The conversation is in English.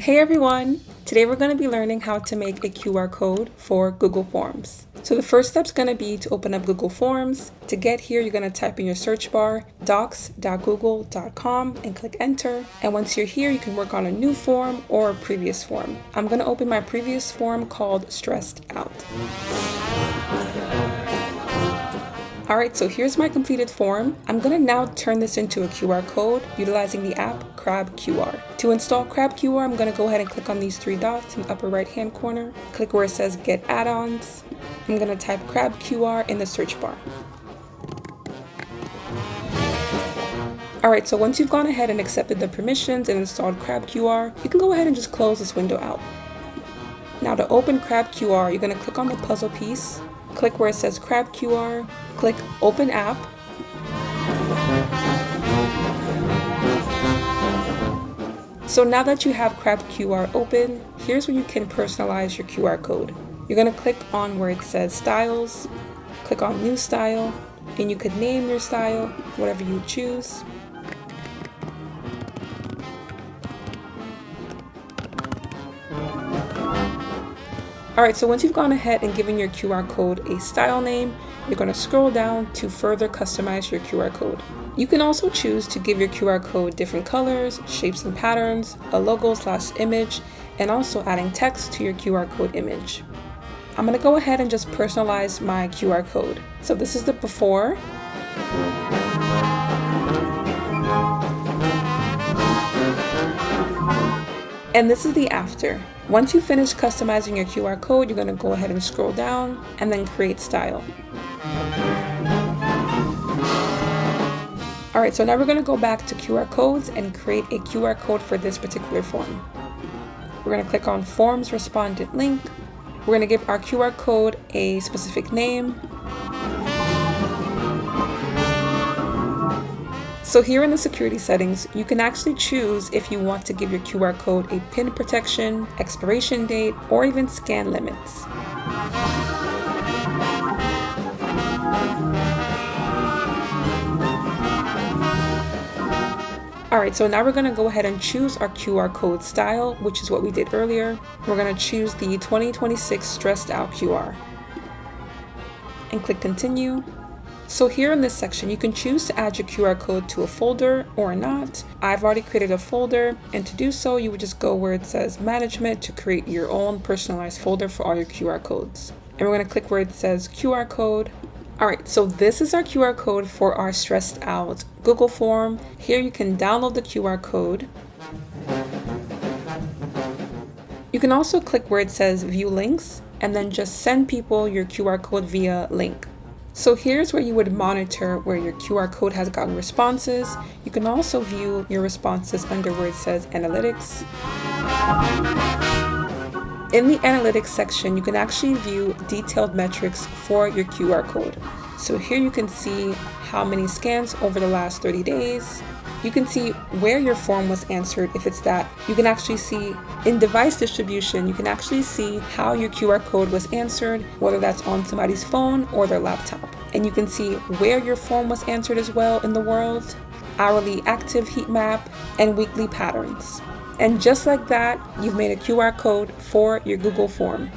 Hey everyone! Today we're going to be learning how to make a QR code for Google Forms. So the first step is going to be to open up Google Forms. To get here, you're going to type in your search bar docs.google.com and click enter. And once you're here, you can work on a new form or a previous form. I'm going to open my previous form called Stressed Out. Alright, so here's my completed form. I'm going to now turn this into a QR code utilizing the app CrabQR. To install CrabQR, I'm going to go ahead and click on these three dots in the upper right hand corner. Click where it says Get Add-ons. I'm going to type CrabQR in the search bar. Alright, so once you've gone ahead and accepted the permissions and installed CrabQR, you can go ahead and just close this window out. Now to open CrabQR, you're going to click on the puzzle piece. Click where it says CrabQR, click Open App. So now that you have CrabQR open, here's where you can personalize your QR code. You're going to click on where it says Styles, click on New Style, and you could name your style, whatever you choose. Alright, so once you've gone ahead and given your QR code a style name, you're going to scroll down to further customize your QR code. You can also choose to give your QR code different colors, shapes and patterns, a logo/image, and also adding text to your QR code image. I'm going to go ahead and just personalize my QR code. So this is the before. And this is the after. Once you finish customizing your QR code, you're going to go ahead and scroll down and then create style. Alright, so now we're going to go back to QR codes and create a QR code for this particular form. We're going to click on Forms Respondent Link. We're going to give our QR code a specific name. So here in the security settings, you can actually choose if you want to give your QR code a PIN protection, expiration date, or even scan limits. Alright, so now we're going to go ahead and choose our QR code style, which is what we did earlier. We're going to choose the 2026 Stressed Out QR. And click Continue. So here in this section, you can choose to add your QR code to a folder or not. I've already created a folder, and to do so, you would just go where it says Management to create your own personalized folder for all your QR codes. And we're going to click where it says QR code. Alright, so this is our QR code for our Stressed Out Google form. Here you can download the QR code. You can also click where it says View Links, and then just send people your QR code via link. So here's where you would monitor where your QR code has gotten responses. You can also view your responses under where it says Analytics. In the Analytics section, you can actually view detailed metrics for your QR code. So here you can see how many scans over the last 30 days. You can see where your form was answered if it's that. You can actually see in device distribution, you can actually see how your QR code was answered, whether that's on somebody's phone or their laptop. And you can see where your form was answered as well in the world, hourly active heat map, and weekly patterns. And just like that, you've made a QR code for your Google form.